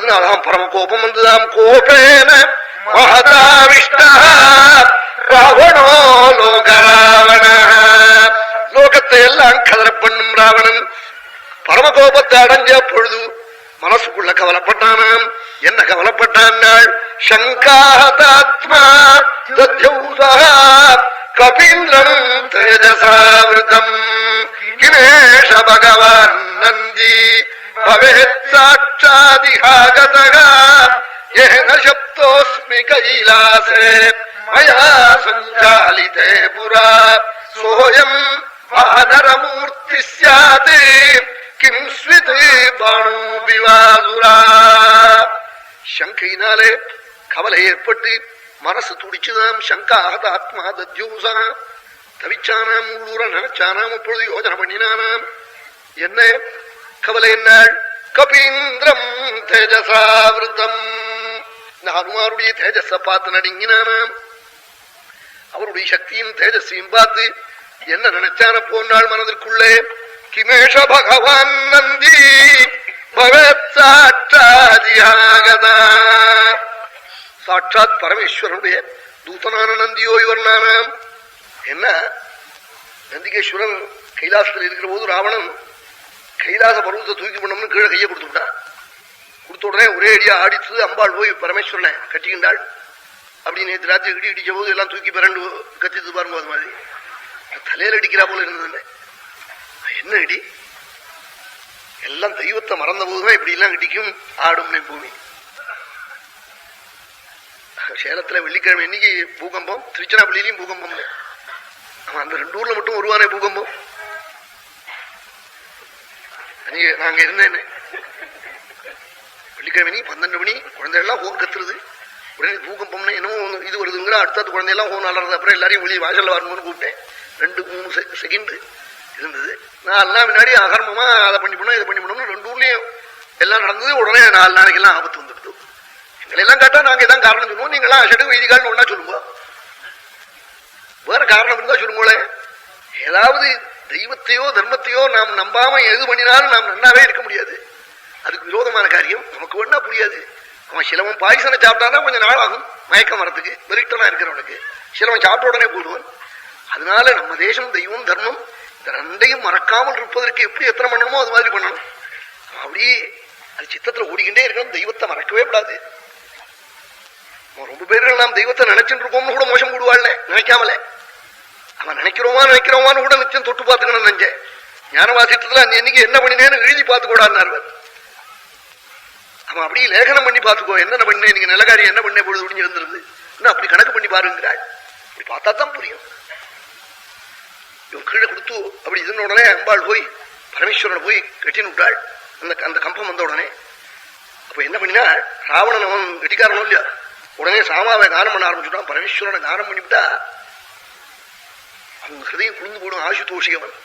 அதனாலதான் பரம கோபம் வந்துதான். கோபேன மகதாவிஷ்ட ராவணோ லோக ராவண, லோகத்தை எல்லாம் கதற பண்ணும் ராவணன் பரம கோபத்தை அடைஞ்ச பொழுது மனசுக்குள்ள கவலைப்பட்டானாம். என்ன கவலைப்பட்டான்? சங்காஹதாத்மா கபீந்திரம் தேஜசாவிருதம் கிமேஷ பகவான் நந்தி பவேத் சாட்சாதிஹாகதஹ ஏன சப்தோஸ்மி கைலாசே மயா சஞ்சாலிதே புரா சோயம் வானரமூர்த்தி ஸ்யாத் கிம் ஸ்வித் பாணு விவாதுரா. சங்கையினாலே கவலை ஏற்பட்டு மனசு துடிச்சுதாம். சங்காஹத ஆத்மா தத்யூசா, தவிச்சானாம், உள்ளூர நினைச்சானாம். அப்பொழுது யோஜனை பண்ணினானாம். என்ன கவலை? என்னாள்? கபீந்திரம் தேஜசாவிருத்தம், இந்த ஹனுமாருடைய தேஜஸ பார்த்து நடுங்கினானாம். அவருடைய சக்தியும் தேஜஸையும் பார்த்து என்ன நினைச்சான போனாள் மனதிற்குள்ளே? கிமேஷ பகவான் நந்தி பகவத் சாட்சாதியாகதா, சாட்சாத் பரமேஸ்வரனுடைய தூதனான நந்தியோ இவர் நானாம். என்ன நந்திகேஸ்வரன் கைலாசத்தில் இருக்கிற போது ராவணன் கைலாச பருவத்தை தூக்கி பண்ணணும்னு கீழே கையை கொடுத்துட்டான். கொடுத்த உடனே ஒரே அடியா ஆடித்து அம்பாள் போய் பரமேஸ்வரனை கட்டிக்கின்றாள். அப்படி நேற்று ராத்திரி இடி இடிச்ச போது எல்லாம் தூக்கி பிறண்டு கத்தித்து பாருங்க. அது மாதிரி தலையில அடிக்கிறா போல இருந்தது. என்ன இடி? எல்லாம் தெய்வத்தை மறந்த போதுதான் இப்படி எல்லாம் இடிக்கும் ஆடும் பூமி. சேலத்துல வெள்ளிக்கிழமை இன்னைக்கு பூகம்பம், திருச்சிராப்பள்ளியிலையும் பூகம்பம். அவன் அந்த 2 ஊர்ல மட்டும் உருவானே பூகம்பம். நாங்க இருந்தேன் வெள்ளிக்கிழமை 12 மணி, குழந்தைகள்லாம் ஹோன் கத்துறது. உடனே பூகம்பம்னு என்னமோ இது வருதுங்கிற அடுத்தது குழந்தையெல்லாம் ஹோன் அலறது. அப்புறம் எல்லாரையும் வெளியே வாசல்ல வரணும்னு கூப்பிட்டேன். 2-3 செகண்ட் இருந்தது. நான் எல்லாம் முன்னாடி அகர்மமா அதை பண்ணி பண்ணோம், இதை பண்ணி பண்ணோம்னு 2 ஊர்லயும் எல்லாம் நடந்தது. உடனே 4 நாளைக்கெல்லாம் ஆபத்து வந்துடுது. எல்லாம் கேட்டா நாங்க இதான் காரணம் சொல்லுவோம். நீங்களாம் அஷடு வைதிகால்னு ஒன்னா சொல்லுங்க. வேற காரணம் இருந்தா சொல்லுங்களே. ஏதாவது தெய்வத்தையோ தர்மத்தையோ நாம் நம்பாம எது பண்ணினாலும் நாம் நன்னாவே இருக்க முடியாது. அதுக்கு விரோதமான காரியம் நமக்கு வேணா புரியாது. அவன் சிலவன் பாய்சனை சாப்பிட்டானா கொஞ்சம் நாள் ஆகும் மயக்கம் வரத்துக்கு. வெறிட்டனா இருக்கிறவனுக்கு சிலவன் சாப்பிட்ட உடனே போடுவான். அதனால நம்ம தேசம் தெய்வம் தர்மம் இந்த 2ஐயும் மறக்காமல் இருப்பதற்கு எப்படி எத்தனை பண்ணணுமோ அது மாதிரி பண்ணணும். அப்படி அது சித்தத்துல ஓடிக்கிட்டே இருக்கணும். தெய்வத்தை மறக்கவே கூடாது. ரொம்ப பேர்கள் நாம் தெய்வத்தை நினைச்சுட்டு இருக்கோம்னு கூட மோசம் போடுவாள். நினைக்காமலே அவன் நினைக்கிறோமான்னு கூட நிச்சயம் தொட்டு பார்த்துக்கணும். நெஞ்ச ஞானவாசியத்துல அன்னைக்கு என்ன பண்ணினேன்னு எழுதி பார்த்துக்கூடாது. அவன் அப்படி லேகனம் பண்ணி பார்த்துக்கோ. என்ன பண்ணேன் நீங்க நல்ல காரியம் என்ன பண்ணே பொழுது முடிஞ்சு இருந்திருந்து இன்னும் அப்படி கணக்கு பண்ணி பாருங்கிறாள். அப்படி பார்த்தா தான் புரியும். இவன் கீழே கொடுத்து அப்படி இதுன்னு உடனே அம்பாள் போய் பரமேஸ்வரனை போய் கட்டின்னு விட்டாள். அந்த கம்பம் வந்த உடனே அப்ப என்ன பண்ணினா ராவணன் அவன் கட்டிக்காரனும் இல்லையா, உடனே சாமாவை கானம் பண்ண ஆரம்பிச்சுட்டான். பரமேஸ்வரனை கானம் பண்ணிவிட்டா அவன் ஹிருதயம் குளிந்து போடும். ஆசுதோஷி அவன்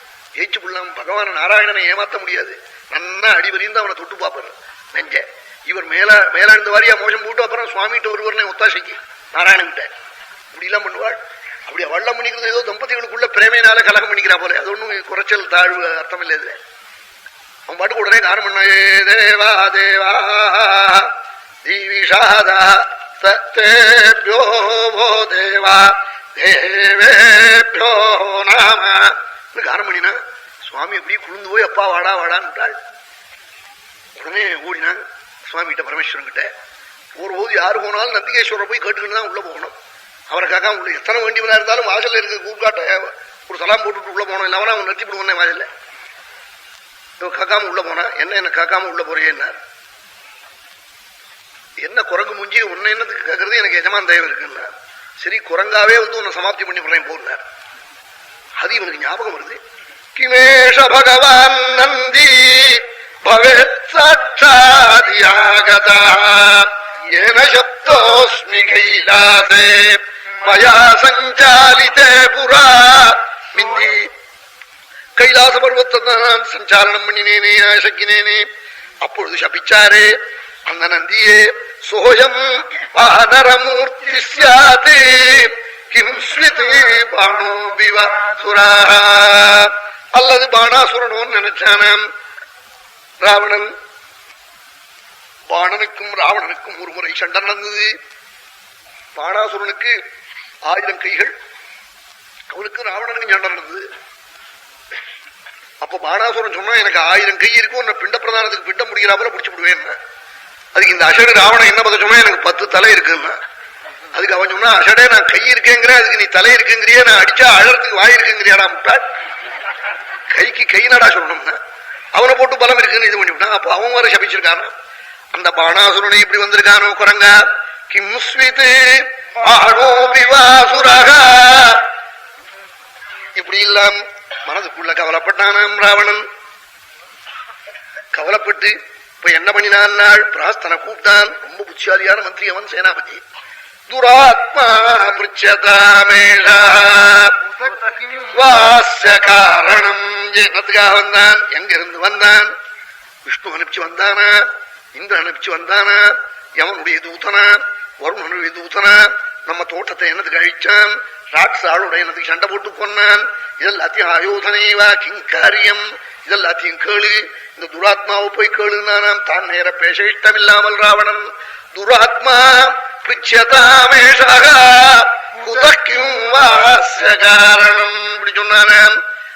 ஏச்சு புள்ளாம பகவான நாராயணனை ஏமாத்த முடியாது. நன்னா அடிவரிந்து அவனை தொட்டு பார்ப்பார் நெஞ்ச. இவர் மேலாழ்ந்த வாரியா மோசம் போட்டு அப்புறம் சுவாமிகிட்ட ஒருவரனை ஒத்தாசைக்கு நாராயணன் கிட்ட இப்படி எல்லாம் பண்ணுவாள். அப்படி வள்ளம் பண்ணிக்கிறது ஏதோ தம்பதிகளுக்குள்ள பிரேமையினால கலகம் பண்ணிக்கிறா போல. அது ஒன்றும் குறைச்சல் தாழ்வு அர்த்தம் இல்லை. இதுல அவன் பாட்டுக்கு உடனே காரணம் பண்ண தேவா தேவா தீவிஷாதா சத்தேபியோ தேவா தேவேபியோ நாம காரணம் பண்ணினா சுவாமி எப்படி குளிர்ந்து போய் அப்பா வாடா வாடான்னு உடனே ஓடினாங்க சுவாமி கிட்ட பரமேஸ்வரன் கிட்ட. ஒருபோது யாரு போனாலும் நந்திகேஸ்வரர் போய் கேட்டுக்கிட்டு தான் உள்ள போகணும். அவருக்காக உள்ள எத்தனை வேண்டியவனா இருந்தாலும் வாசல்ல இருக்க கூர்காட்ட ஒரு சலாம் போட்டுட்டு உள்ள போனோம். இல்லாம அவன் நிறுத்தி விடுவானே வாசல்ல. காக்காம உள்ள போனா என்ன காக்காம உள்ள போறேன்னா என்ன குரங்கு முஞ்சி உன்ன என்னத்துக்கு கேட்கறது எனக்கு எஜமான் தேவை இருக்குன்னா சரி குரங்காவே வந்து உன்னை சமாப்தி பண்ணி போறேன் போனார். அது இவனுக்கு ஞாபகம் வருது. கிமேஷ பகவான் நந்தி பவேத் சாட்சாதியாகதா ஏன சப்தோஸ்மி கைலாசே மயா சஞ்சாலிதே புரா. மிந்தி கைலாச பருவத்தை நான் சஞ்சாரணம் பண்ணினேனே ஆசக்கினேனே. அப்பொழுது சபிச்சாரே அந்த நந்தியே சோயம் வானரமூர்த்தி ஸ்யாத் கிம் ஸ்வித் பாணோ விவாசுரா. அல்லது பாணாசுரனோன்னு நினைச்சானாம் ராவணன். பாணனுக்கும் ராவணனுக்கும் ஒரு முறை சண்டை நடந்தது. பாணாசுரனுக்கு 1000 கைகள், அவனுக்கு ராவணனுக்கும் சண்டை நடந்தது. அப்ப பாணாசுரன் சொன்னா எனக்கு 1000 கை இருக்கும், உன்னை பிண்ட பிரதானத்துக்கு பிண்ட முடிகிறாப்புல பிடிச்சு விடுவேன். அதுக்கு இந்த அஷடு ராவணன் என்ன பதில் சொன்னா, எனக்கு 10 தலை இருக்குன்னா. அதுக்கு அவன் சொன்னா, அஷடே நான் கை இருக்கேங்கிற, அதுக்கு நீ தலை இருக்குங்கிறிய, நான் அடிச்சா அழறதுக்கு வாய் இருக்குங்கிறியாடா முட்டாள், கைக்கு கை நாடா சொல்லணும்னா அவனை போட்டு பலம் இருக்குன்னு இது பண்ணிவிட்டான். அப்ப அவன் வர சபிச்சிருக்கானோ அந்த பாணாசுரனை இப்படி வந்திருக்கானோ குரங்கா கிம் ஸ்வித் ஆணோ விவாசுரக, இப்படி இல்லாம மனதுக்குள்ள கவலைப்பட்டானாம் ராவணன். கவலைப்பட்டு இப்ப என்ன பண்ணினான், பிராஸ்தனை கூப்பிட்டான். ரொம்ப புத்திசாலியான மந்திரி அவன், சேனாபதி. துராத்மா காரணம் என்னத்துக்காக வந்தான், எங்க இருந்து வந்தான், விஷ்ணு அனுப்பிச்சு வந்தானா, இந்திரன் அனுப்பிச்சு வந்தானா, எவனுடைய தூதனா, வருணனுடைய தூதனா, நம்ம தோட்டத்தை என்னத்துக்கு அழிச்சான், ராட்சாளுடைய என்னத்துக்கு சண்டை போட்டு கொன்னான், இதெல்லாத்தையும் ஆயோதனைவா கிங்காரியம், இதெல்லாத்தையும் கேளு, இந்த துராத்மாவை போய் கேளுனானாம். தான் நேர பேச இஷ்டம் இல்லாமல் ராவணன் துராத்மா பிச்சதாமேஷா குதக்கிம் வாஸ்ய காரணம் இப்படி சொன்னானாம்.